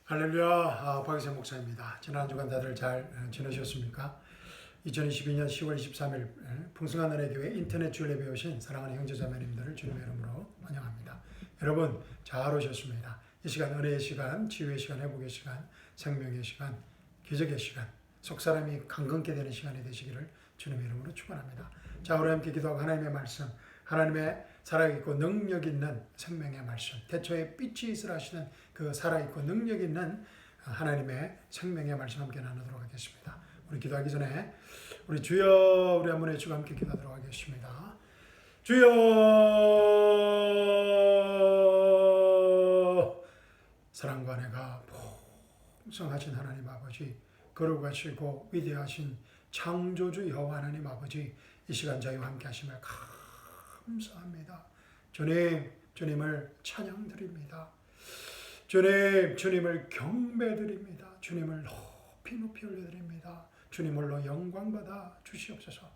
할렐루야, 박이세 목사입니다. 지난 주간 다들 잘 지내셨습니까? 2022년 10월 23일 풍성한 은혜 교회 인터넷 주일 예배 오신 사랑하는 형제자매님들을 주님의 이름으로 환영합니다. 여러분 잘 오셨습니다. 이 시간 은혜의 시간, 치유의 시간, 회복의 시간, 생명의 시간, 기적의 시간, 속사람이 강건케 되는 시간이 되시기를 주님의 이름으로 축원합니다. 자, 우리 함께 기도하고 하나님의 말씀, 하나님의 살아있고 능력 있는 생명의 말씀, 태초에 빛이 있으라 하시는 그 살아있고 능력 있는 하나님의 생명의 말씀 함께 나누도록 하겠습니다. 우리 기도하기 전에 우리 주여, 우리 한번 외치고 함께 기도하도록 하겠습니다. 주여, 사랑과 은혜가 풍성하신 하나님 아버지, 거룩하시고 위대하신 창조주 여호와 하나님 아버지, 이 시간 저희와 함께 하심을 감사합니다. 주님, 주님을 찬양드립니다. 주님, 주님을 경배드립니다. 주님을 높이 올려드립니다. 주님 홀로 영광받아 주시옵소서.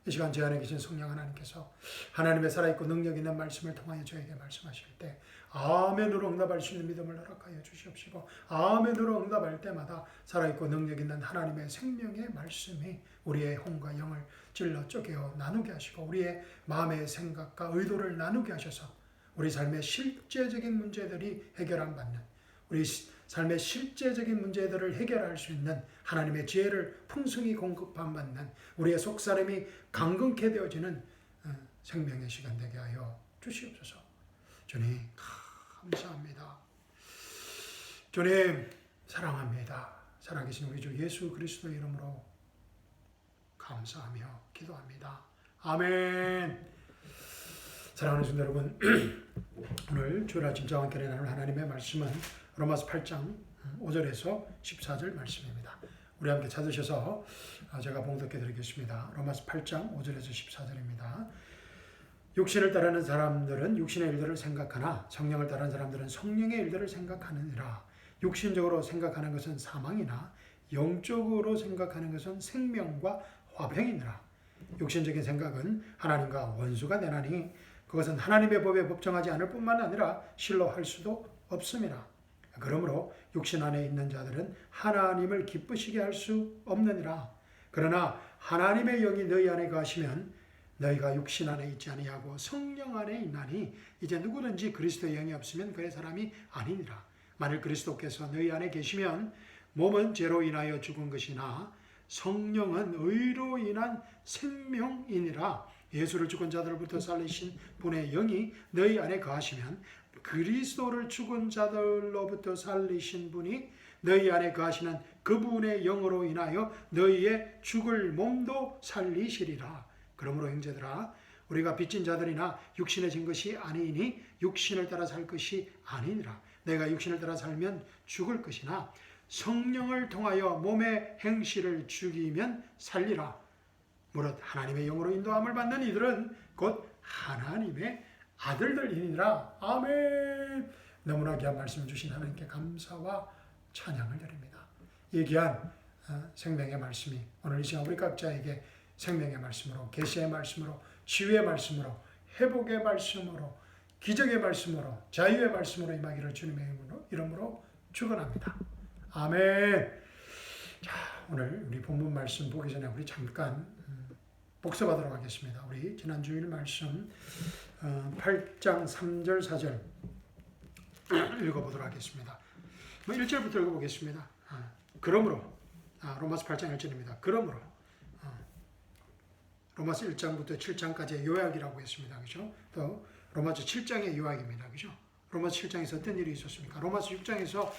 이 시간 제 안에 계신 성령 하나님께서 하나님의 살아있고 능력 있는 말씀을 통하여 저에게 말씀하실 때 아멘으로 응답할 수 있는 믿음을 허락하여 주시옵시고, 아멘으로 응답할 때마다 살아있고 능력 있는 하나님의 생명의 말씀이 우리의 혼과 영을 찔러 쪼개어 나누게 하시고, 우리의 마음의 생각과 의도를 나누게 하셔서 우리 삶의 실제적인 문제들이 해결함 받는, 우리 삶의 실제적인 문제들을 해결할 수 있는 하나님의 지혜를 풍성히 공급함 받는, 우리의 속사람이 강건케 되어지는 생명의 시간 되게 하여 주시옵소서. 주님 감사합니다. 주님 사랑합니다. 살아계신 우리 주 예수 그리스도의 이름으로 감사하며 기도합니다. 아멘. 사랑하는 성도 여러분, 오늘 주일 아침 저와 함께 나눌 하나님의 말씀은 로마서 8장 5절에서 14절 말씀입니다. 우리 함께 찾으셔서 제가 봉독해 드리겠습니다. 로마서 8장 5절에서 14절입니다. 육신을 따르는 사람들은 육신의 일들을 생각하나 성령을 따르는 사람들은 성령의 일들을 생각하느니라. 육신적으로 생각하는 것은 사망이나 영적으로 생각하는 것은 생명과 화평이니라. 육신적인 생각은 하나님과 원수가 되나니 그것은 하나님의 법에 법정하지 않을 뿐만 아니라 실로 할 수도 없음이라. 그러므로 육신 안에 있는 자들은 하나님을 기쁘시게 할 수 없느니라. 그러나 하나님의 영이 너희 안에 거하시면 너희가 육신 안에 있지 아니하고 성령 안에 있나니 이제 누구든지 그리스도의 영이 없으면 그의 사람이 아니니라. 만일 그리스도께서 너희 안에 계시면 몸은 죄로 인하여 죽은 것이나 성령은 의로 인한 생명이니라. 예수를 죽은 자들로부터 살리신 분의 영이 너희 안에 거하시면 그리스도를 죽은 자들로부터 살리신 분이 너희 안에 거하시는 그분의 영으로 인하여 너희의 죽을 몸도 살리시리라. 그러므로 형제들아, 우리가 빚진 자들이나 육신에 진 것이 아니니 육신을 따라 살 것이 아니니라. 내가 육신을 따라 살면 죽을 것이나 성령을 통하여 몸의 행실을 죽이면 살리라. 무릇 하나님의 영으로 인도함을 받는 이들은 곧 하나님의 아들들이니라. 아멘. 너무나 귀한 말씀 주신 하나님께 감사와 찬양을 드립니다. 이 귀한 생명의 말씀이 오늘 이 시간 우리 각자에게 생명의 말씀으로, 계시의 말씀으로, 치유의 말씀으로, 회복의 말씀으로, 기적의 말씀으로, 자유의 말씀으로 임하기를 주님의 이름으로 축원합니다. 아멘. 자, 오늘 우리 본문 말씀 보기 전에 우리 잠깐 복습하도록 하겠습니다. 우리 지난 주일 말씀 8장 3절 4절 읽어보도록 하겠습니다. 1절부터 읽어보겠습니다. 그러므로 로마서 8장 1절입니다. 그러므로 로마서 1장부터 7장까지의 요약이라고 했습니다. 그렇죠? 또 로마서 7장의 요약입니다. 그렇죠? 로마서 7장에서 어떤 일이 있었습니까? 로마서 6장에서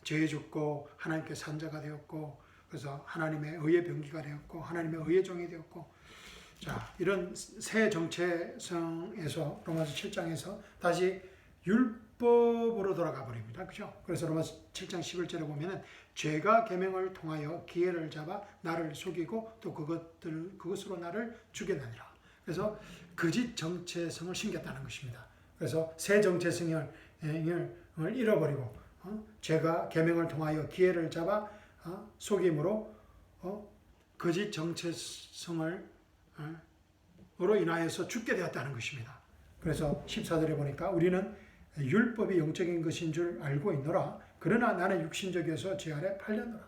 죄에 죽고 하나님께 산자가 되었고, 그래서 하나님의 의의 병기가 되었고, 하나님의 의의 종이 되었고, 자, 이런 새 정체성에서 로마서 7장에서 다시 율법으로 돌아가 버립니다. 그죠? 그래서 로마서 7장 11절에 보면은 죄가 계명을 통하여 기회를 잡아 나를 속이고 또 그것으로 나를 죽였느니라. 그래서 거짓 정체성을 심겼다는 것입니다. 그래서 새 정체성을 잃어버리고 죄가 계명을 통하여 기회를 잡아 속임으로 거짓 정체성을 으로 인하여서 죽게 되었다는 것입니다. 그래서 14절에 보니까 우리는 율법이 영적인 것인 줄 알고 있노라. 그러나 나는 육신적이어서 죄 아래 팔렸노라.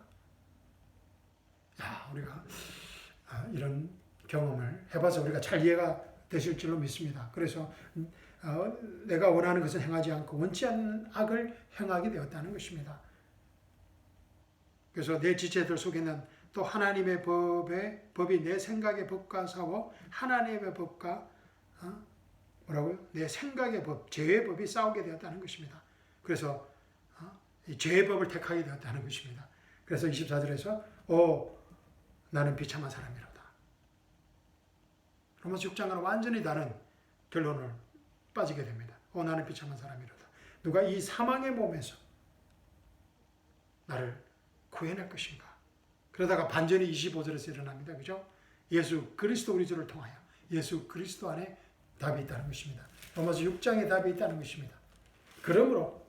야, 우리가 이런 경험을 해봐서 우리가 잘 이해가 되실 줄로 믿습니다. 그래서 내가 원하는 것은 행하지 않고 원치 않는 악을 행하게 되었다는 것입니다. 그래서 내 지체들 속에는 또 하나님의 법이 내 생각의 법과 싸워 하나님의 법과 뭐라고요? 내 생각의 법, 죄의 법이 싸우게 되었다는 것입니다. 그래서 이 죄의 법을 택하게 되었다는 것입니다. 그래서 24절에서 나는 비참한 사람이로다. 로마서 6장과는 완전히 다른 결론을 빠지게 됩니다. 나는 비참한 사람이로다. 누가 이 사망의 몸에서 나를 구해낼 것인가? 그러다가 반전이 25절에서 일어납니다. 그죠? 예수 그리스도 우리 주를 통하여 예수 그리스도 안에 답이 있다는 것입니다. 로마서 6장에 답이 있다는 것입니다. 그러므로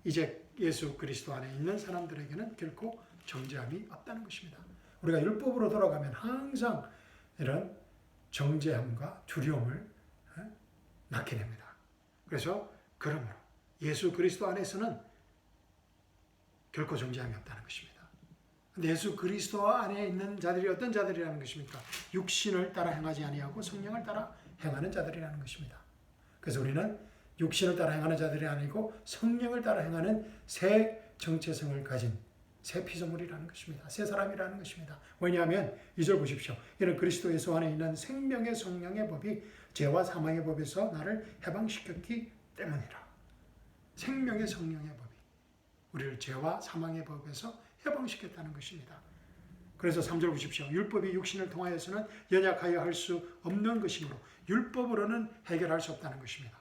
이제 예수 그리스도 안에 있는 사람들에게는 결코 정죄함이 없다는 것입니다. 우리가 율법으로 돌아가면 항상 이런 정죄함과 두려움을 낳게 됩니다. 그래서 그러므로 예수 그리스도 안에서는 결코 정죄함이 없다는 것입니다. 근데 예수 그리스도 안에 있는 자들이 어떤 자들이라는 것입니까? 육신을 따라 행하지 아니하고 성령을 따라 행하는 자들이라는 것입니다. 그래서 우리는 육신을 따라 행하는 자들이 아니고 성령을 따라 행하는 새 정체성을 가진 새 피조물이라는 것입니다. 새 사람이라는 것입니다. 왜냐하면 2절 보십시오. 이는 그리스도 예수 안에 있는 생명의 성령의 법이 죄와 사망의 법에서 나를 해방시켰기 때문이라. 생명의 성령의 법이 우리를 죄와 사망의 법에서 해방시켰다는 것입니다. 그래서 3절 보십시오. 율법이 육신을 통하여서는 연약하여 할 수 없는 것이므로 율법으로는 해결할 수 없다는 것입니다.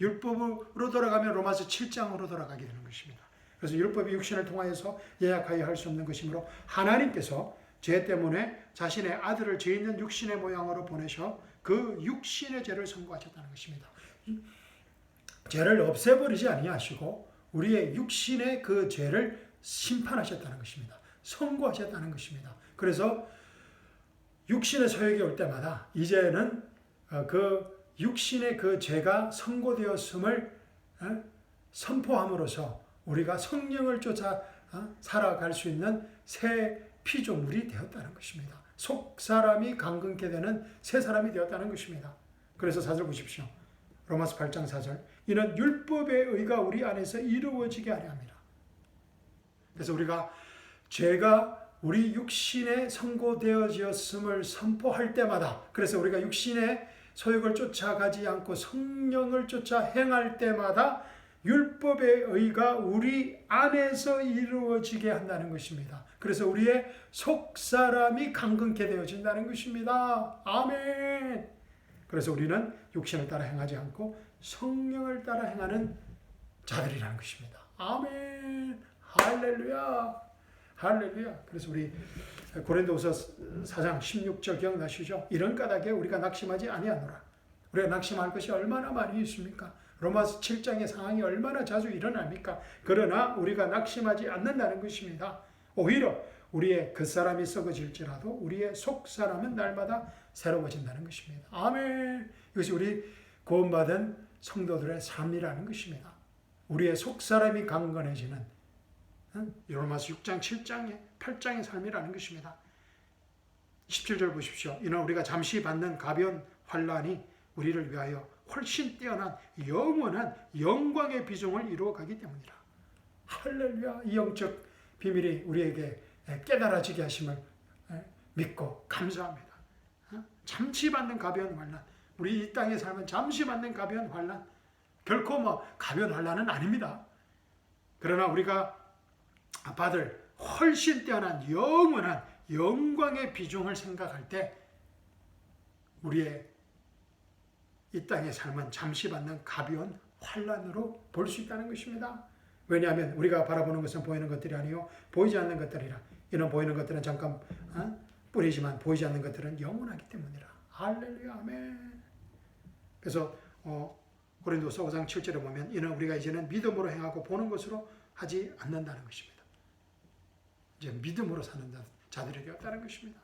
율법으로 돌아가면 로마서 7장으로 돌아가게 되는 것입니다. 그래서 율법이 육신을 통하여서 연약하여 할 수 없는 것이므로 하나님께서 죄 때문에 자신의 아들을 죄 있는 육신의 모양으로 보내셔 그 육신의 죄를 선고하셨다는 것입니다. 죄를 없애버리지 아니하시고 우리의 육신의 그 죄를 심판하셨다는 것입니다. 선고하셨다는 것입니다. 그래서 육신의 소욕이 올 때마다 이제는 그 육신의 그 죄가 선고되었음을 선포함으로써 우리가 성령을 쫓아 살아갈 수 있는 새 피조물이 되었다는 것입니다. 속 사람이 강건케 되는 새 사람이 되었다는 것입니다. 그래서 4절 보십시오. 로마서 8장 4절. 이는 율법의 의가 우리 안에서 이루어지게 하려 함이라. 그래서 우리가 죄가 우리 육신에 선고되어졌음을 선포할 때마다, 그래서 우리가 육신의 소욕을 쫓아가지 않고 성령을 쫓아 행할 때마다 율법의 의가 우리 안에서 이루어지게 한다는 것입니다. 그래서 우리의 속사람이 강건케 되어진다는 것입니다. 아멘. 그래서 우리는 육신을 따라 행하지 않고 성령을 따라 행하는 자들이라는 것입니다. 아멘. 할렐루야. 할렐루야. 그래서 우리 고린도후서 4장 16절 기억나시죠? 이런 까닭에 우리가 낙심하지 아니하노라. 우리가 낙심할 것이 얼마나 많이 있습니까? 로마서 7장의 상황이 얼마나 자주 일어납니까? 그러나 우리가 낙심하지 않는다는 것입니다. 오히려 우리의 겉사람이 썩어질지라도 우리의 속사람은 날마다 새로워진다는 것입니다. 아멘. 이것이 우리 구원받은 성도들의 삶이라는 것입니다. 우리의 속사람이 강건해지는 로마서 6장, 7장의 8장의 삶이라는 것입니다. 17절 보십시오. 이는 우리가 잠시 받는 가벼운 환난이 우리를 위하여 훨씬 뛰어난 영원한 영광의 비중을 이루어가기 때문이라. 할렐루야. 이 영적 비밀이 우리에게 깨달아지게 하심을 믿고 감사합니다. 잠시 받는 가벼운 환난, 우리 이 땅에 살면 잠시 받는 가벼운 환난, 결코 가벼운 환난은 아닙니다. 그러나 우리가 받을 훨씬 뛰어난 영원한 영광의 비중을 생각할 때 우리의 이 땅의 삶은 잠시 받는 가벼운 환난으로 볼 수 있다는 것입니다. 왜냐하면 우리가 바라보는 것은 보이는 것들이 아니요 보이지 않는 것들이라. 이는 보이는 것들은 잠깐 뿐이지만 보이지 않는 것들은 영원하기 때문이라. 할렐루야. 아멘. 그래서 고린도서 5장 7절에 보면 이는 우리가 이제는 믿음으로 행하고 보는 것으로 하지 않는다는 것입니다. 이제 믿음으로 사는 자들이 되었다는 것입니다.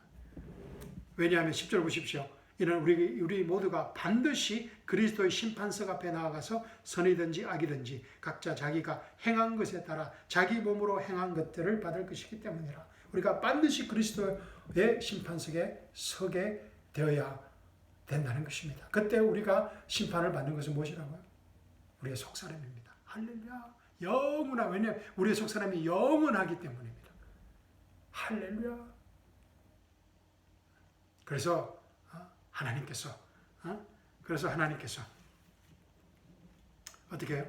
왜냐하면 10절 보십시오. 이는 우리 모두가 반드시 그리스도의 심판석 앞에 나아가서 선이든지 악이든지 각자 자기가 행한 것에 따라 자기 몸으로 행한 것들을 받을 것이기 때문이라. 우리가 반드시 그리스도의 심판석에 서게 되어야 된다는 것입니다. 그때 우리가 심판을 받는 것은 무엇이라고요? 우리의 속사람입니다. 할렐루야. 영원한, 왜냐하면 우리의 속사람이 영원하기 때문입니다. 할렐루야. 그래서 하나님께서 어떻게 해요?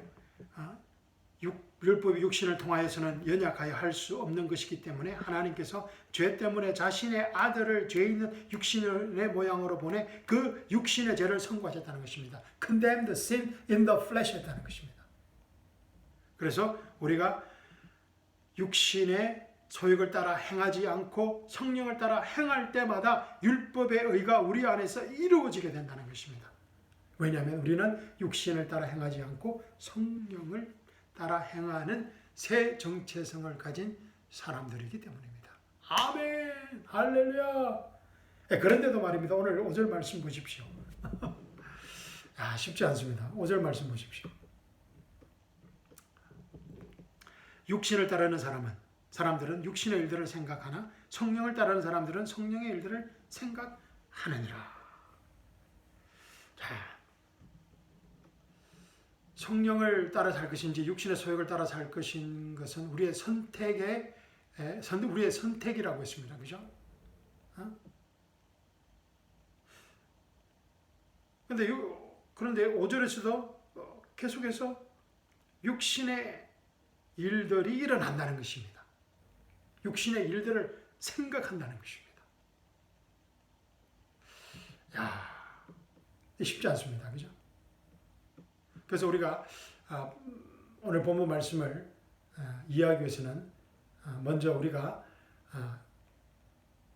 율법이 육신을 통하여서는 연약하여 할 수 없는 것이기 때문에 하나님께서 죄 때문에 자신의 아들을 죄 있는 육신의 모양으로 보내 그 육신의 죄를 선고하셨다는 것입니다. Condemn the sin in the flesh 했다는 것입니다. 그래서 우리가 육신의 소욕을 따라 행하지 않고 성령을 따라 행할 때마다 율법의 의가 우리 안에서 이루어지게 된다는 것입니다. 왜냐하면 우리는 육신을 따라 행하지 않고 성령을 따라 행하는 새 정체성을 가진 사람들이기 때문입니다. 아멘! 할렐루야! 그런데도 말입니다. 오늘 5절 말씀 보십시오. 쉽지 않습니다. 5절 말씀 보십시오. 육신을 따르는 사람들은 육신의 일들을 생각하나 성령을 따르는 사람들은 성령의 일들을 생각하느니라. 자, 성령을 따라 살 것인지 육신의 소욕을 따라 살 것인 것은 우리의 선택이라고 했습니다. 그죠? 그런데 5절에서도 계속해서 육신의 일들이 일어난다는 것입니다. 육신의 일들을 생각한다는 것입니다. 쉽지 않습니다. 그죠? 그래서 우리가 오늘 본문 말씀을 이해하기 위해서는 먼저 우리가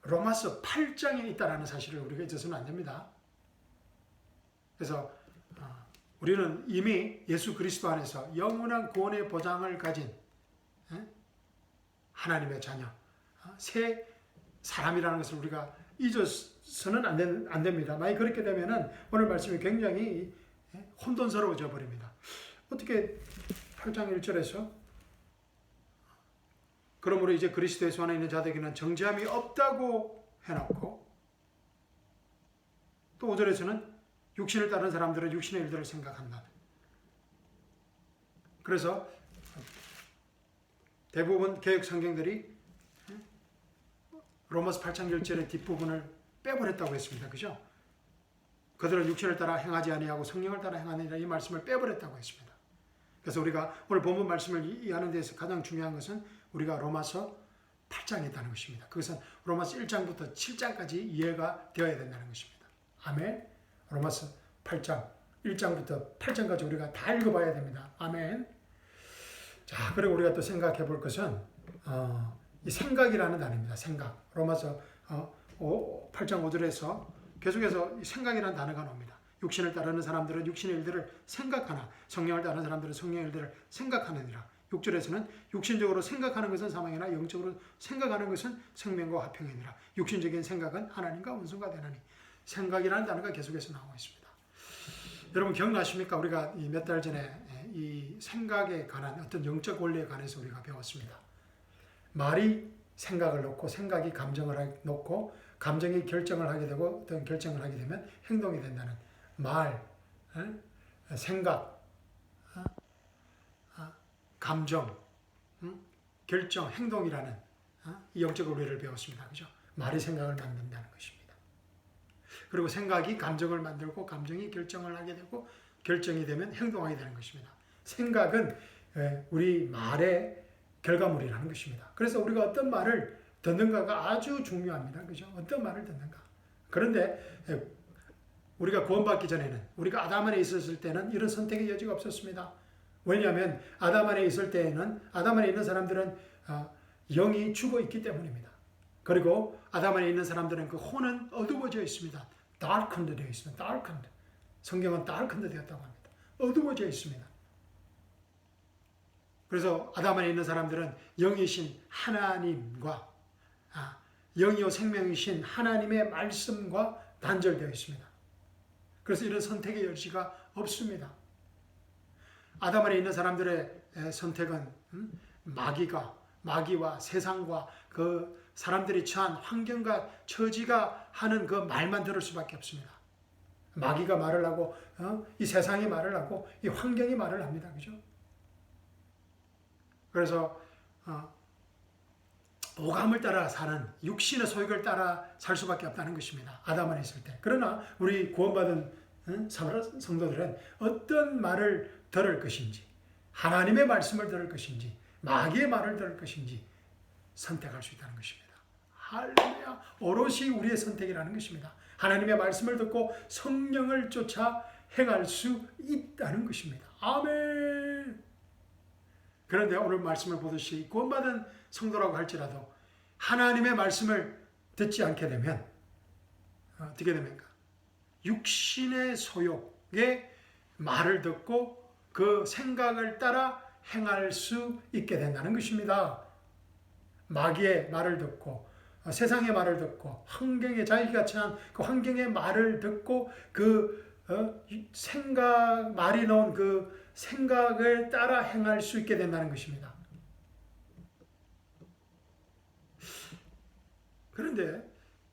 로마서 8장에 있다라는 사실을 우리가 잊어서는 안 됩니다. 그래서 우리는 이미 예수 그리스도 안에서 영원한 구원의 보장을 가진 하나님의 자녀, 새 사람이라는 것을 우리가 잊어서는 안 됩니다. 만약 그렇게 되면은 오늘 말씀이 굉장히 혼돈스러워져 버립니다. 어떻게 8장 1절에서 그러므로 이제 그리스도 예수 안에 있는 자들에게는 정죄함이 없다고 해놓고 또 5절에서는 육신을 따르는 사람들은 육신의 일들을 생각한다. 그래서 대부분 개역 성경들이 로마서 8장 1절의 뒷부분을 빼버렸다고 했습니다. 그죠? 그들은 육신을 따라 행하지 아니하고 성령을 따라 행하느니라 이 말씀을 빼버렸다고 했습니다. 그래서 우리가 오늘 본문 말씀을 이해하는 데서 가장 중요한 것은 우리가 로마서 8장에 있다는 것입니다. 그것은 로마서 1장부터 7장까지 이해가 되어야 된다는 것입니다. 아멘. 로마서 8장 1장부터 8장까지 우리가 다 읽어봐야 됩니다. 아멘. 자, 그리고 우리가 또 생각해 볼 것은 이 생각이라는 단어입니다. 생각. 로마서 8장 5절에서 계속해서 생각이라는 단어가 나옵니다. 육신을 따르는 사람들은 육신의 일들을 생각하나 성령을 따르는 사람들은 성령의 일들을 생각하느니라. 6절에서는 육신적으로 생각하는 것은 사망이나 영적으로 생각하는 것은 생명과 화평이니라. 육신적인 생각은 하나님과 원수가 되나니. 생각이라는 단어가 계속해서 나오고 있습니다. 여러분 기억나십니까? 우리가 몇 달 전에 이 생각에 관한 어떤 영적 원리에 관해서 우리가 배웠습니다. 말이 생각을 놓고 생각이 감정을 놓고 감정이 결정을 하게 되고 어떤 결정을 하게 되면 행동이 된다는 말, 생각, 감정, 결정, 행동이라는 이 영적 원리를 배웠습니다. 그죠? 말이 생각을 만든다는 것입니다. 그리고 생각이 감정을 만들고 감정이 결정을 하게 되고 결정이 되면 행동하게 되는 것입니다. 생각은 우리 말의 결과물이라는 것입니다. 그래서 우리가 어떤 말을 듣는가가 아주 중요합니다. 그죠? 어떤 말을 듣는가. 그런데 우리가 구원받기 전에는 우리가 아담 안에 있었을 때는 이런 선택의 여지가 없었습니다. 왜냐하면 아담 안에 있을 때에는 아담 안에 있는 사람들은 영이 죽어 있기 때문입니다. 그리고 아담 안에 있는 사람들은 그 혼은 어두워져 있습니다. darkened 되어 있습니다. darkened. 성경은 darkened 되었다고 합니다. 어두워져 있습니다. 그래서 아담 안에 있는 사람들은 영이신 하나님과 영이요 생명이신 하나님의 말씀과 단절되어 있습니다. 그래서 이런 선택의 여지가 없습니다. 아담 안에 있는 사람들의 선택은 마귀와 세상과 그 사람들이 처한 환경과 처지가 하는 그 말만 들을 수밖에 없습니다. 마귀가 말을 하고 이 세상이 말을 하고 이 환경이 말을 합니다. 그죠? 그래서 오감을 따라 사는 육신의 소욕을 따라 살 수밖에 없다는 것입니다. 아담 안에 있을 때. 그러나 우리 구원받은 성도들은 어떤 말을 들을 것인지, 하나님의 말씀을 들을 것인지, 마귀의 말을 들을 것인지 선택할 수 있다는 것입니다. 할렐루야. 오롯이 우리의 선택이라는 것입니다. 하나님의 말씀을 듣고 성령을 쫓아 행할 수 있다는 것입니다. 아멘. 그런데 오늘 말씀을 보듯이 구원받은 성도라고 할지라도 하나님의 말씀을 듣지 않게 되면 어떻게 됩니까? 육신의 소욕의 말을 듣고 그 생각을 따라 행할 수 있게 된다는 것입니다. 마귀의 말을 듣고 세상의 말을 듣고 환경에 자기가 처한 그 환경의 말을 듣고 그 말이 놓은 그 생각을 따라 행할 수 있게 된다는 것입니다. 그런데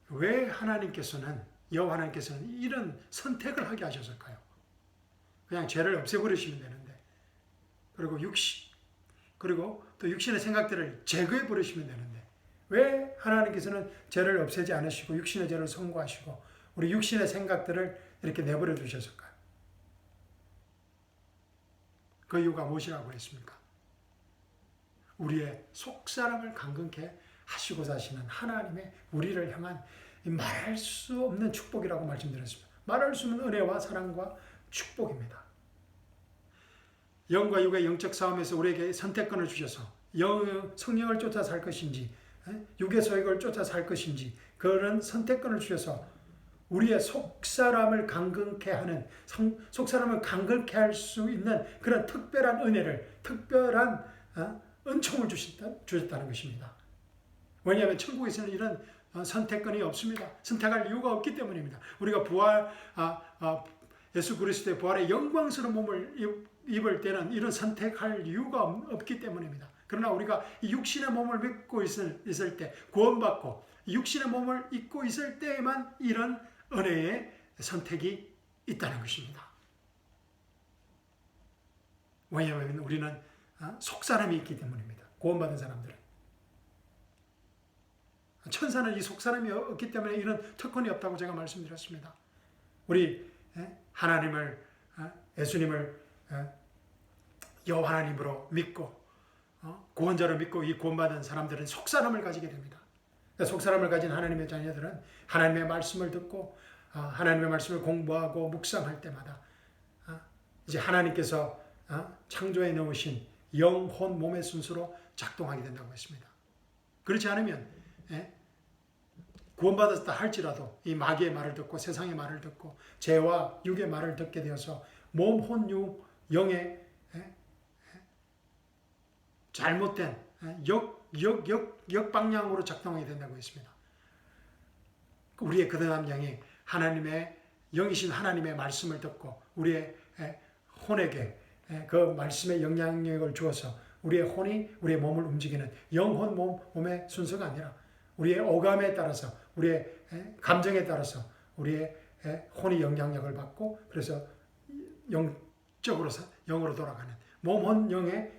왜 여호와 하나님께서는 이런 선택을 하게 하셨을까요? 그냥 죄를 없애버리시면 되는데, 그리고 또 육신의 생각들을 제거해 버리시면 되는데, 왜 하나님께서는 죄를 없애지 않으시고 육신의 죄를 선고하시고 우리 육신의 생각들을 이렇게 내버려 두셨을까요? 그 이유가 무엇이라고 했습니까? 우리의 속사람을 강건케 하시고자 하시는 하나님의 우리를 향한 말할 수 없는 축복이라고 말씀드렸습니다. 말할 수 없는 은혜와 사랑과 축복입니다. 영과 육의 영적 싸움에서 우리에게 선택권을 주셔서 성령을 쫓아 살 것인지 육의 소욕을 쫓아 살 것인지 그런 선택권을 주셔서 우리의 속사람을 강건케 하는, 속사람을 강건케 할 수 있는 그런 특별한 은혜를, 특별한 은총을 주셨다는 것입니다. 왜냐하면 천국에서는 이런 선택권이 없습니다. 선택할 이유가 없기 때문입니다. 우리가 예수 그리스도의 부활의 영광스러운 몸을 입을 때는 이런 선택할 이유가 없기 때문입니다. 그러나 우리가 이 육신의 몸을 입고 있을 때, 구원받고 육신의 몸을 입고 있을 때에만 이런 은혜의 선택이 있다는 것입니다. 왜냐하면 우리는 속사람이 있기 때문입니다. 구원받은 사람들은. 천사는 이 속사람이 없기 때문에 이런 특권이 없다고 제가 말씀드렸습니다. 우리 하나님을, 예수님을 여호와 하나님으로 믿고 구원자로 믿고 이 구원받은 사람들은 속사람을 가지게 됩니다. 속사람을 가진 하나님의 자녀들은 하나님의 말씀을 듣고 하나님의 말씀을 공부하고 묵상할 때마다 이제 하나님께서 창조해 놓으신 영혼 몸의 순서로 작동하게 된다고 했습니다. 그렇지 않으면 구원받았다 할지라도 이 마귀의 말을 듣고 세상의 말을 듣고 죄와 육의 말을 듣게 되어서 몸, 혼, 육, 영의 잘못된 역방향으로 작동하게 된다고 했습니다. 우리의 거듭난 영이 하나님의 영이신 하나님의 말씀을 듣고 우리의 혼에게 그 말씀의 영향력을 주어서 우리의 혼이 우리의 몸을 움직이는 영혼 몸의 순서가 아니라 우리의 오감에 따라서 우리의 감정에 따라서 우리의 혼이 영향력을 받고 그래서 영으로 돌아가는 몸, 혼, 영의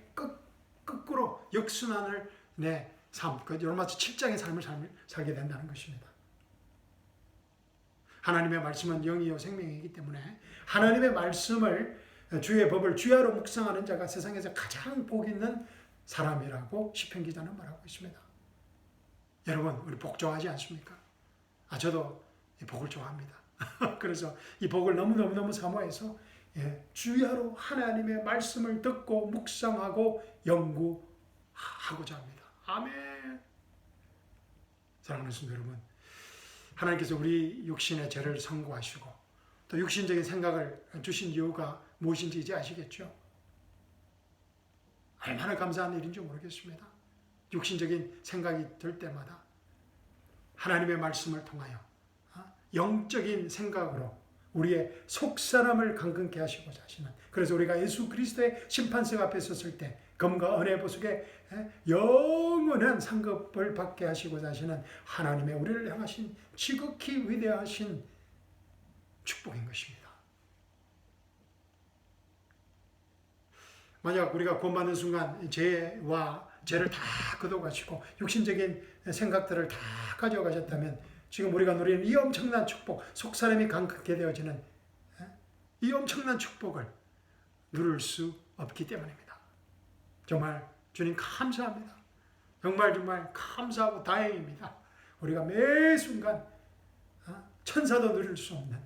거꾸로 역순환을 내 삶, 요마치 7장의 삶을 살게 된다는 것입니다. 하나님의 말씀은 영이요 생명이기 때문에 하나님의 말씀을 주의 법을 주야로 묵상하는 자가 세상에서 가장 복 있는 사람이라고 시편 기자는 말하고 있습니다. 여러분, 우리 복 좋아하지 않습니까? 저도 이 복을 좋아합니다. 그래서 이 복을 너무너무 사모해서 주야로 하나님의 말씀을 듣고 묵상하고 연구하고자 합니다. 아멘. 사랑하는 성도 여러분, 하나님께서 우리 육신의 죄를 선고하시고 또 육신적인 생각을 주신 이유가 무엇인지 이제 아시겠죠? 얼마나 감사한 일인지 모르겠습니다. 육신적인 생각이 들 때마다 하나님의 말씀을 통하여 영적인 생각으로 우리의 속사람을 강건케 하시고자 하시는, 그래서 우리가 예수 그리스도의 심판석 앞에 섰을 때 검과 은혜 보석에 영원한 상급을 받게 하시고자 하시는 하나님의 우리를 향하신 지극히 위대하신 축복인 것입니다. 만약 우리가 구원받는 순간 죄를 다 걷어가시고 육신적인 생각들을 다 가져가셨다면 지금 우리가 누리는 이 엄청난 축복, 속사람이 강건케 되어지는 이 엄청난 축복을 누릴 수 없기 때문입니다. 정말 주님 감사합니다. 정말 감사하고 다행입니다. 우리가 매 순간 천사도 누릴 수 없는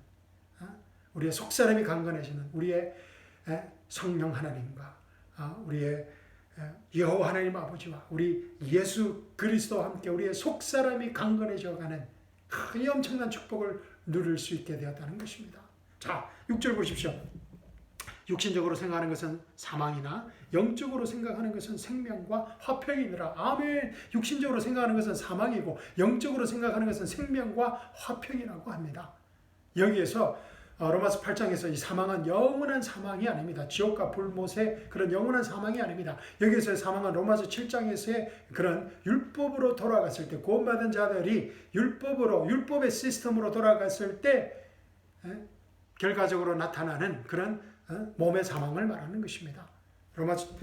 우리의 속사람이 강건해지는 우리의 성령 하나님과 우리의 여호와 하나님 아버지와 우리 예수 그리스도와 함께 우리의 속사람이 강건해져가는 이 엄청난 축복을 누릴 수 있게 되었다는 것입니다. 자, 6절 보십시오. 육신적으로 생각하는 것은 사망이나 영적으로 생각하는 것은 생명과 화평이니라. 아멘. 육신적으로 생각하는 것은 사망이고 영적으로 생각하는 것은 생명과 화평이라고 합니다. 여기에서 로마서 8장에서 이 사망은 영원한 사망이 아닙니다. 지옥과 불못의 그런 영원한 사망이 아닙니다. 여기에서의 사망은 로마서 7장에서의 그런 율법으로 돌아갔을 때, 구원받은 자들이 율법의 시스템으로 돌아갔을 때 결과적으로 나타나는 그런 몸의 사망을 말하는 것입니다. 로마서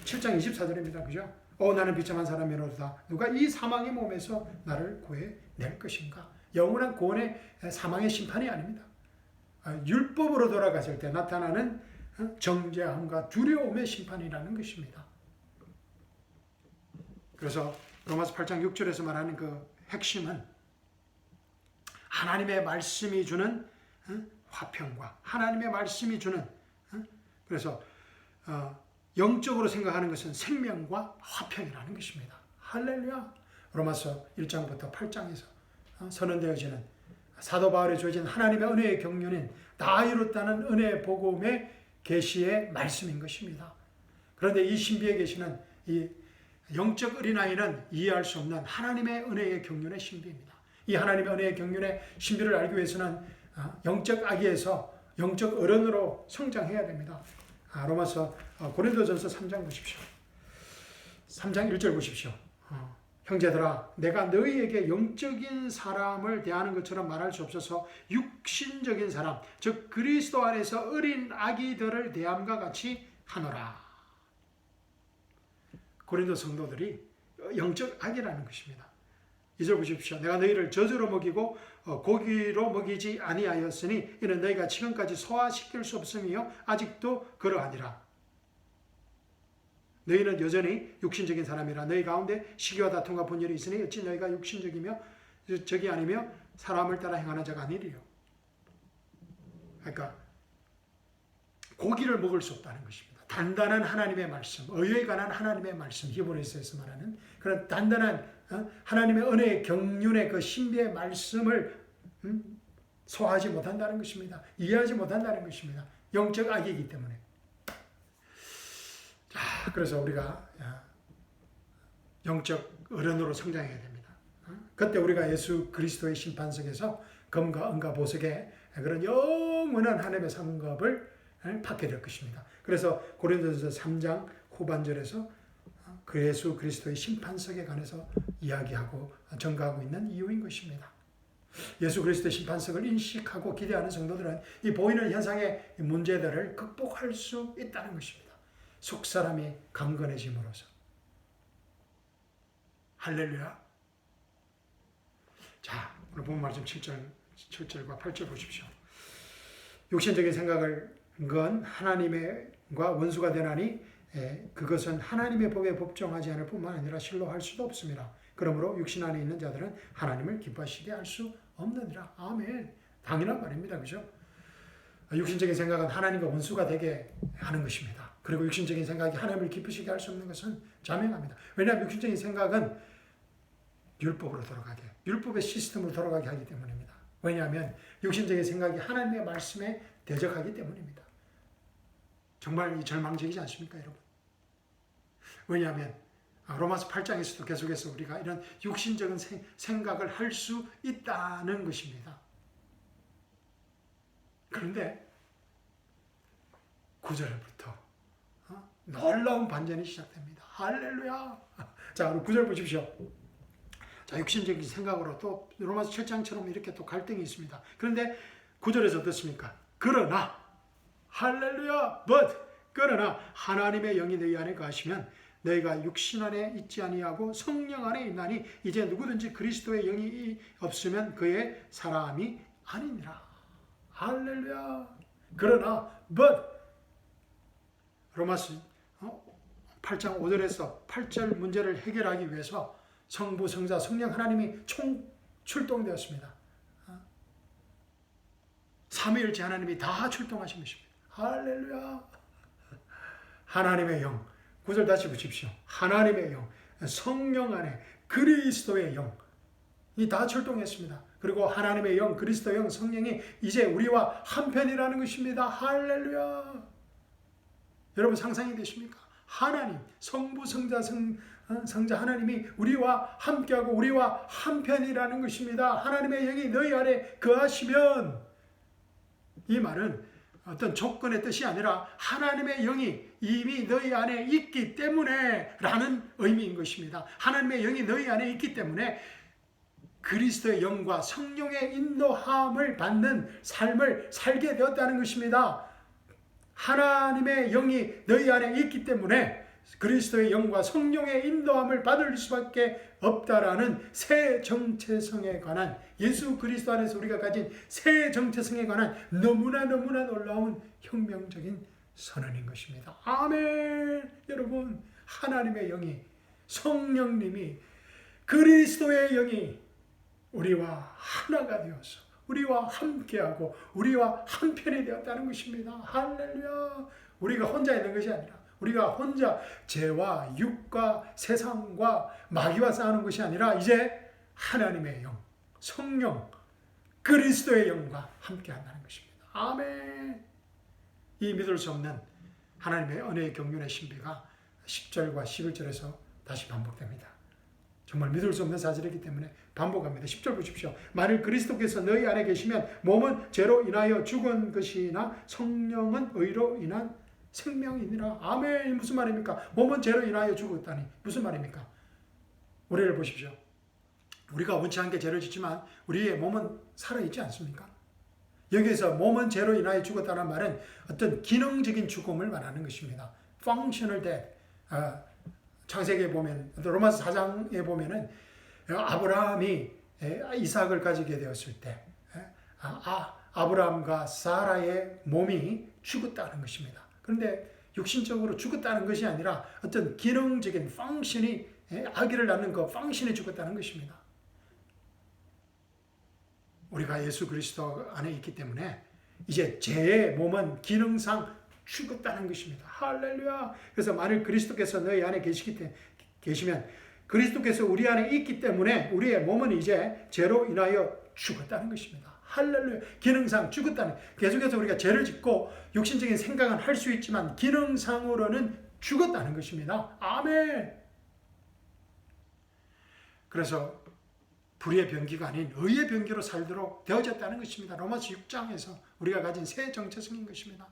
7장 24절입니다. 그죠? 나는 비참한 사람이로다. 누가 이 사망의 몸에서 나를 구해낼 것인가? 영원한 구원의 사망의 심판이 아닙니다. 율법으로 돌아갔을 때 나타나는 정죄함과 두려움의 심판이라는 것입니다. 그래서 로마서 8장 6절에서 말하는 그 핵심은 하나님의 말씀이 주는 화평과 하나님의 말씀이 주는, 그래서 영적으로 생각하는 것은 생명과 화평이라는 것입니다. 할렐루야. 로마서 1장부터 8장에서 선언되어지는 사도 바울에 주어진 하나님의 은혜의 경륜인 다 이뤘다는 은혜의 복음의 계시의 말씀인 것입니다. 그런데 이 신비의 계시는, 이 영적 어린아이는 이해할 수 없는 하나님의 은혜의 경륜의 신비입니다. 이 하나님의 은혜의 경륜의 신비를 알기 위해서는 영적 아기에서 영적 어른으로 성장해야 됩니다. 고린도전서 3장 보십시오. 3장 1절 보십시오. 형제들아, 내가 너희에게 영적인 사람을 대하는 것처럼 말할 수 없어서 육신적인 사람, 즉 그리스도 안에서 어린 아기들을 대함과 같이 하노라. 고린도 성도들이 영적 아기라는 것입니다. 2절 보십시오. 내가 너희를 저주로 먹이고 고기로 먹이지 아니하였으니 이는 너희가 지금까지 소화시킬 수 없으며 아직도 그러하니라. 너희는 여전히 육신적인 사람이라. 너희 가운데 시기와 다툼과 분열이 있으니 어찌 너희가 육신적이며 적이 아니며 사람을 따라 행하는 자가 아니리요. 그러니까 고기를 먹을 수 없다는 것입니다. 단단한 하나님의 말씀, 의에 관한 하나님의 말씀, 히브리서에서 말하는 그런 단단한 하나님의 은혜의 경륜의 그 신비의 말씀을 소화하지 못한다는 것입니다. 이해하지 못한다는 것입니다. 영적 악이기 때문에. 자, 그래서 우리가 영적 어른으로 성장해야 됩니다. 그때 우리가 예수 그리스도의 심판석에서 검과 은과 보석의 그런 영원한 하나님의 상급을 받게 될 것입니다. 그래서 고린도전서 3장 후반절에서 그 예수 그리스도의 심판석에 관해서 이야기하고 전가하고 있는 이유인 것입니다. 예수 그리스도의 심판석을 인식하고 기대하는 성도들은 이 보이는 현상의 문제들을 극복할 수 있다는 것입니다. 속사람이 강건해짐으로써. 할렐루야. 자, 오늘 본 말씀 7절과 8절 보십시오. 육신적인 생각을 건 하나님과 원수가 되나니 그것은 하나님의 법에 법정하지 않을 뿐만 아니라 실로 할 수도 없습니다. 그러므로 육신 안에 있는 자들은 하나님을 기뻐하시게 할 수 없느니라. 아멘. 당연한 말입니다. 그죠? 육신적인 생각은 하나님과 원수가 되게 하는 것입니다. 그리고 육신적인 생각이 하나님을 기쁘시게 할 수 없는 것은 자명합니다. 왜냐하면 육신적인 생각은 율법으로 돌아가게, 율법의 시스템으로 돌아가게 하기 때문입니다. 왜냐하면 육신적인 생각이 하나님의 말씀에 대적하기 때문입니다. 정말 이 절망적이지 않습니까, 여러분? 왜냐하면 로마서 8장에서도 계속해서 우리가 이런 육신적인 생각을 할 수 있다는 것입니다. 그런데 9절부터 놀라운 반전이 시작됩니다. 할렐루야. 자, 9절 보십시오. 자, 육신적인 생각으로 또 로마서 7장처럼 이렇게 또 갈등이 있습니다. 그런데 9절에서 어떻습니까? 그러나 할렐루야. 그러나 하나님의 영이 너희 안에 거하시면 너희가 육신 안에 있지 아니하고 성령 안에 있나니 이제 누구든지 그리스도의 영이 없으면 그의 사람이 아니니라. 할렐루야. 그러나 로마서 8장 5절에서 8절 문제를 해결하기 위해서 성부, 성자, 성령 하나님이 총 출동되었습니다. 삼위일체 하나님이 다 출동하신 것입니다. 할렐루야. 하나님의 영, 9절 다시 보십시오. 하나님의 영, 성령 안에 그리스도의 영이 다 출동했습니다. 그리고 하나님의 영, 그리스도의 영, 성령이 이제 우리와 한편이라는 것입니다. 할렐루야. 여러분 상상이 되십니까? 하나님, 성부, 성자, 성자 하나님이 우리와 함께하고 우리와 한편이라는 것입니다. 하나님의 영이 너희 안에 거하시면, 이 말은 어떤 조건의 뜻이 아니라 하나님의 영이 이미 너희 안에 있기 때문에 라는 의미인 것입니다. 하나님의 영이 너희 안에 있기 때문에 그리스도의 영과 성령의 인도함을 받는 삶을 살게 되었다는 것입니다. 하나님의 영이 너희 안에 있기 때문에 그리스도의 영과 성령의 인도함을 받을 수밖에 없다라는 새 정체성에 관한, 예수 그리스도 안에서 우리가 가진 새 정체성에 관한 너무나 놀라운 혁명적인 선언인 것입니다. 아멘. 여러분, 하나님의 영이, 성령님이, 그리스도의 영이 우리와 하나가 되어서 우리와 함께하고 우리와 한편이 되었다는 것입니다. 할렐루야. 우리가 혼자 있는 것이 아니라, 우리가 혼자 죄와 육과 세상과 마귀와 싸우는 것이 아니라 이제 하나님의 영, 성령, 그리스도의 영과 함께한다는 것입니다. 아멘. 이 믿을 수 없는 하나님의 은혜의 경륜의 신비가 10절과 11절에서 다시 반복됩니다. 정말 믿을 수 없는 사실이기 때문에 반복합니다. 10절 보십시오. 만일 그리스도께서 너희 안에 계시면 몸은 죄로 인하여 죽은 것이나 성령은 의로 인한 생명이니라. 아멘. 무슨 말입니까? 몸은 죄로 인하여 죽었다니 무슨 말입니까? 우리를 보십시오. 우리가 원치 않게 죄를 짓지만 우리의 몸은 살아있지 않습니까? 여기에서 몸은 죄로 인하여 죽었다는 말은 어떤 기능적인 죽음을 말하는 것입니다. Functional death. 창세기에 보면, 로마서 4장에 보면은 아브라함이 이삭을 가지게 되었을 때 아브라함과 사라의 몸이 죽었다는 것입니다. 그런데 육신적으로 죽었다는 것이 아니라 어떤 기능적인 펑션이, 아기를 낳는 그 펑션이 죽었다는 것입니다. 우리가 예수 그리스도 안에 있기 때문에 이제 죄의 몸은 기능상 죽었다는 것입니다. 할렐루야. 그래서 만일 그리스도께서 너희 안에 계시면 그리스도께서 우리 안에 있기 때문에 우리의 몸은 이제 죄로 인하여 죽었다는 것입니다. 할렐루야. 기능상 죽었다는, 계속해서 우리가 죄를 짓고 육신적인 생각은 할 수 있지만 기능상으로는 죽었다는 것입니다. 아멘. 그래서 불의의 병기가 아닌 의의 병기로 살도록 되어졌다는 것입니다. 로마서 6장에서 우리가 가진 새 정체성인 것입니다.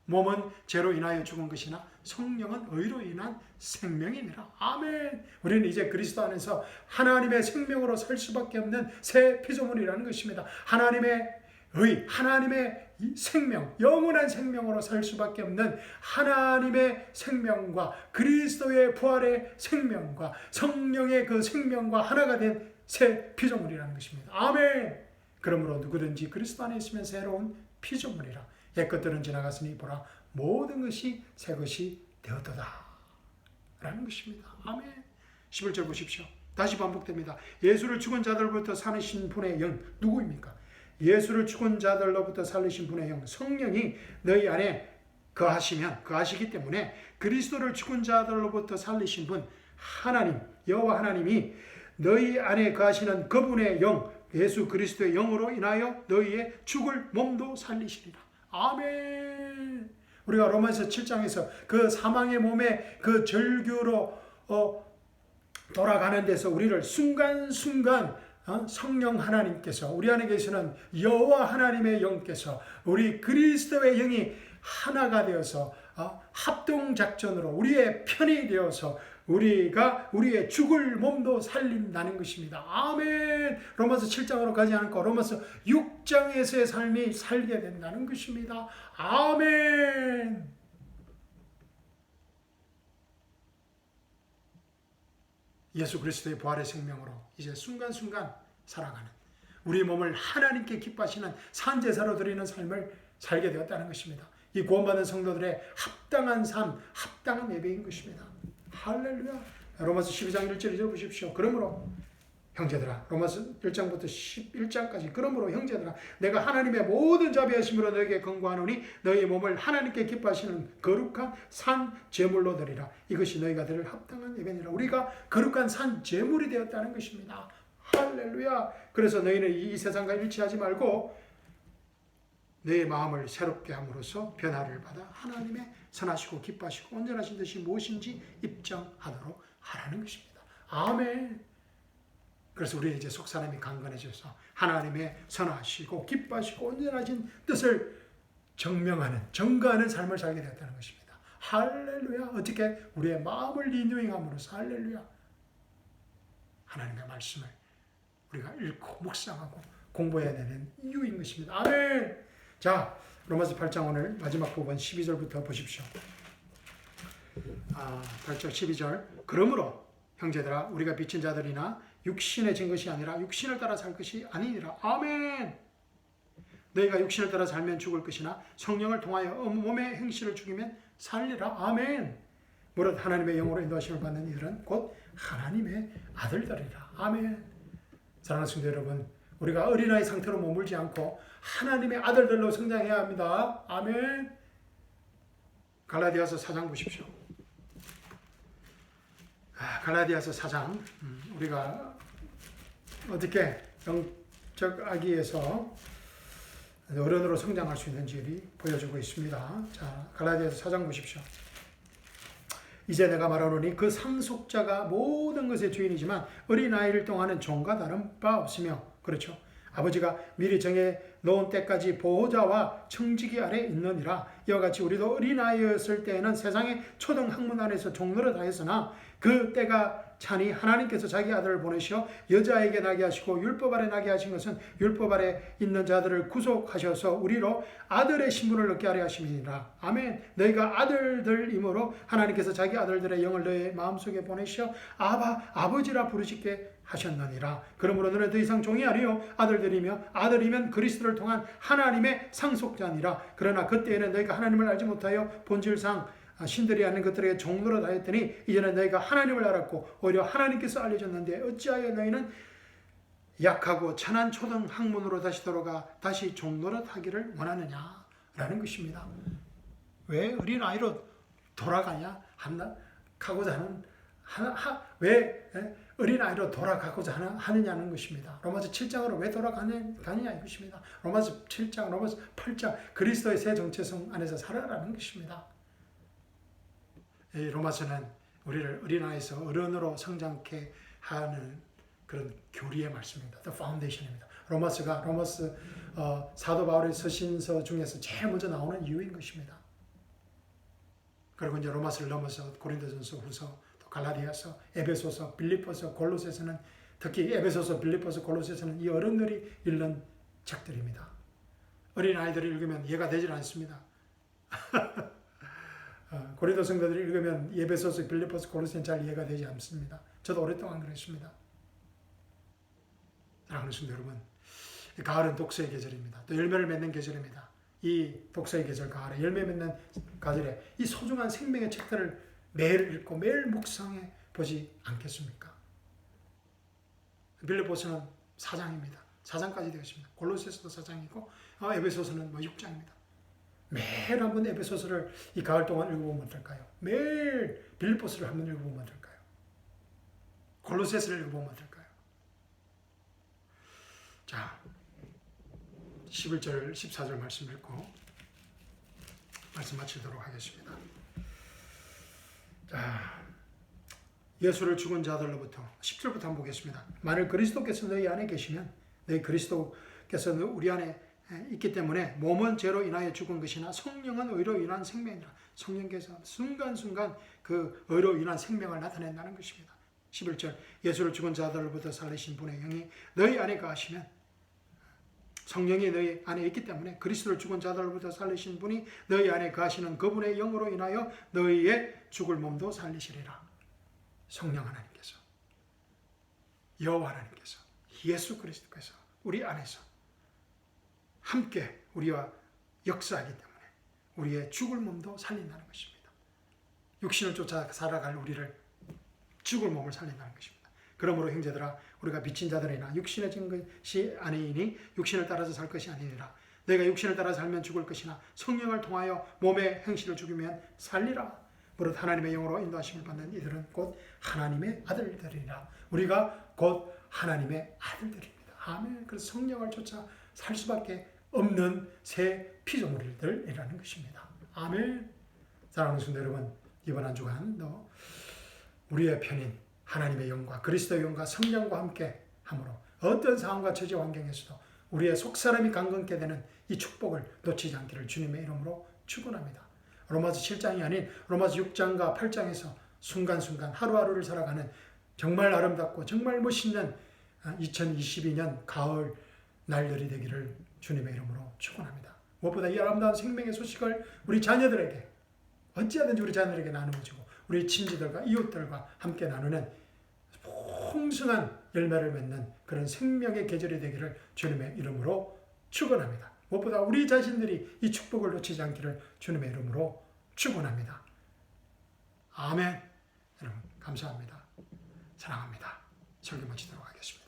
몸은 죄로 인하여 죽은 것이나 성령은 의로 인한 생명이니라. 아멘. 우리는 이제 그리스도 안에서 하나님의 생명으로 살 수밖에 없는 새 피조물이라는 것입니다. 하나님의 의, 하나님의 생명, 영원한 생명으로 살 수밖에 없는 하나님의 생명과 그리스도의 부활의 생명과 성령의 그 생명과 하나가 된 새 피조물이라는 것입니다. 아멘. 그러므로 누구든지 그리스도 안에 있으면 새로운 피조물이라. 옛것들은 지나갔으니 보라 모든 것이 새 것이 되었도다 라는 것입니다. 아멘. 11절 보십시오. 다시 반복됩니다. 예수를 죽은 자들로부터 살리신 분의 영, 누구입니까? 예수를 죽은 자들로부터 살리신 분의 영, 성령이 너희 안에 거하시기 때문에 그리스도를 죽은 자들로부터 살리신 분 하나님, 여호와 하나님이 너희 안에 거하시는 그분의 영, 예수 그리스도의 영으로 인하여 너희의 죽을 몸도 살리시리라. 아멘. 우리가 로마서 7장에서 그 사망의 몸의 그 절규로 돌아가는 데서 우리를 순간순간 성령 하나님께서 우리 안에 계시는 여호와 하나님의 영께서 우리 그리스도의 영이 하나가 되어서 합동작전으로 우리의 편이 되어서 우리가 우리의 죽을 몸도 살린다는 것입니다. 아멘. 로마서 7장으로 가지 않고 로마서 6장에서의 삶이 살게 된다는 것입니다. 아멘. 예수 그리스도의 부활의 생명으로 이제 순간순간 살아가는 우리 몸을 하나님께 기뻐하시는 산제사로 드리는 삶을 살게 되었다는 것입니다. 이 구원받은 성도들의 합당한 삶, 합당한 예배인 것입니다. 할렐루야. 로마서 12장 1절 읽어보십시오. 그러므로 형제들아, 로마서 1장부터 11장까지 그러므로 형제들아, 내가 하나님의 모든 자비하심으로 너에게 권고하노니 너희 몸을 하나님께 기뻐하시는 거룩한 산 제물로 드리라. 이것이 너희가 드릴 합당한 예배니라. 우리가 거룩한 산 제물이 되었다는 것입니다. 할렐루야. 그래서 너희는 이 세상과 일치하지 말고 너의 마음을 새롭게 함으로써 변화를 받아 하나님의 선하시고 기뻐하시고 온전하신 뜻이 무엇인지 입증하도록 하라는 것입니다. 아멘. 그래서 우리 이제 속사람이 강건해져서 하나님의 선하시고 기뻐하시고 온전하신 뜻을 증거하는 삶을 살게 되었다는 것입니다. 할렐루야. 어떻게? 우리의 마음을 리뉴잉함으로써 할렐루야. 하나님의 말씀을 우리가 읽고 묵상하고 공부해야 되는 이유인 것입니다. 아멘. 자, 로마서 8장 오늘 마지막 부분 12절부터 보십시오. 8절 12절. 그러므로 형제들아, 우리가 빚진 자들이나 육신에 진 것이 아니라 육신을 따라 살 것이 아니니라. 아멘. 너희가 육신을 따라 살면 죽을 것이나 성령을 통하여 몸의 행실을 죽이면 살리라. 아멘. 무릇 하나님의 영으로 인도하심을 받는 이들은 곧 하나님의 아들들이라. 아멘. 사랑하는 성도 여러분, 우리가 어린아이 상태로 머물지 않고 하나님의 아들들로 성장해야 합니다. 아멘. 갈라디아서 4장 보십시오. 갈라디아서 4장, 우리가 어떻게 영적 아기에서 어른으로 성장할 수 있는지를 보여주고 있습니다. 자, 갈라디아서 4장 보십시오. 이제 내가 말하노니 그 상속자가 모든 것의 주인이지만 어린아이를 동하는 종과 다른 바 없으며, 그렇죠. 아버지가 미리 정해 놓은 때까지 보호자와 청지기 아래 있느니라. 이와 같이 우리도 어린아이였을 때에는 세상의 초등학문 안에서 종노릇 하였으나 그 때가 차니 하나님께서 자기 아들을 보내시어 여자에게 나게 하시고 율법 아래 나게 하신 것은 율법 아래 있는 자들을 구속하셔서 우리로 아들의 신분을 얻게 하려 하심이니라. 아멘. 너희가 아들들이므로 하나님께서 자기 아들들의 영을 너희 마음속에 보내시어 아버지라 부르시게 하셨느니라. 그러므로 너는 더 이상 종이 아니요 아들들이며 아들이면 그리스도를 통한 하나님의 상속자니라. 그러나 그때에는 너희가 하나님을 알지 못하여 본질상 신들이 아는 것들에게 종노릇 하였더니 이제는 너희가 하나님을 알았고 오히려 하나님께서 알려졌는데 어찌하여 너희는 약하고 천한 초등학문으로 다시 돌아가 다시 종노릇 하기를 원하느냐 라는 것입니다. 왜 어린아이로 돌아가냐 왜 어린아이로 돌아가고자 하느냐는 것입니다. 로마서 7장으로 왜 돌아가느냐 이것입니다. 로마서 7장, 로마서 8장 그리스도의 새 정체성 안에서 살아라는 것입니다. 이 로마서는 우리를 어린아이에서 어른으로 성장케 하는 그런 교리의 말씀입니다. The foundation입니다. 로마서 사도 바울의 서신서 중에서 제일 먼저 나오는 이유인 것입니다. 그리고 이제 로마서를 넘어서 고린도전서, 후서, 또 갈라디아서, 에베소서, 빌립보서, 골로새서는 특히 에베소서, 빌립보서, 골로새서는 이 어른들이 읽는 책들입니다. 어린아이들이 읽으면 이해가 되질 않습니다. 고린도 성도들이 읽으면 에베소서, 빌립보서, 골로새는 잘 이해가 되지 않습니다. 저도 오랫동안 그랬습니다. 사랑하는 성도 여러분, 가을은 독서의 계절입니다. 또 열매를 맺는 계절입니다. 이 독서의 계절 가을에 열매 맺는 가을에 이 소중한 생명의 책들을 매일 읽고 매일 묵상해 보지 않겠습니까? 빌립보서는 4장입니다. 4장까지 되어 있습니다. 골로새서도 4장이고 에베소서는 6장입니다. 매일 한번 에베소서를 이 가을 동안 읽어보면 어떨까요? 매일 빌립보서를 한번 읽어보면 어떨까요? 골로새서를 읽어보면 어떨까요? 자, 11절, 14절 말씀 읽고 말씀 마치도록 하겠습니다. 자, 예수를 죽은 자들로부터 10절부터 한번 보겠습니다. 만일 그리스도께서 너희 안에 계시면 너희 그리스도께서 우리 안에 있기 때문에 몸은 죄로 인하여 죽은 것이나 성령은 의로 인한 생명이라. 성령께서 순간순간 그 의로 인한 생명을 나타낸다는 것입니다. 11절 예수를 죽은 자들로부터 살리신 분의 영이 너희 안에 거하시면 성령이 너희 안에 있기 때문에 그리스도를 죽은 자들로부터 살리신 분이 너희 안에 거하시는 그분의 영으로 인하여 너희의 죽을 몸도 살리시리라. 성령 하나님께서, 여호와 하나님께서, 예수 그리스도께서 우리 안에서 함께 우리와 역사하기 때문에 우리의 죽을 몸도 살린다는 것입니다. 육신을 쫓아 살아갈 우리를 죽을 몸을 살린다는 것입니다. 그러므로 형제들아 우리가 미친 자들이나 육신의 진 것이 아니니 육신을 따라서 살 것이 아니니라. 내가 육신을 따라 살면 죽을 것이나 성령을 통하여 몸의 행실을 죽이면 살리라. 무릇 하나님의 영으로 인도하심을 받는 이들은 곧 하나님의 아들들이라. 우리가 곧 하나님의 아들들입니다. 아멘. 그래서 성령을 쫓아 살 수밖에 없는 새 피조물들이라는 것입니다. 아멘. 사랑하는 성도 여러분, 이번 한 주간도 우리의 편인 하나님의 영과 그리스도의 영과 성령과 함께 함으로 어떤 상황과 처지 환경에서도 우리의 속사람이 강건케 되는 이 축복을 놓치지 않기를 주님의 이름으로 축원합니다. 로마서 7장이 아닌 로마서 6장과 8장에서 순간순간 하루하루를 살아가는 정말 아름답고 정말 멋있는 2022년 가을 날들이 되기를 주님의 이름으로 축원합니다. 무엇보다 이 아름다운 생명의 소식을 우리 자녀들에게 어찌하든지 우리 자녀들에게 나누어지고 우리 친지들과 이웃들과 함께 나누는 풍성한 열매를 맺는 그런 생명의 계절이 되기를 주님의 이름으로 축원합니다. 무엇보다 우리 자신들이 이 축복을 놓치지 않기를 주님의 이름으로 축원합니다. 아멘. 여러분 감사합니다. 사랑합니다. 설교 마치도록 하겠습니다.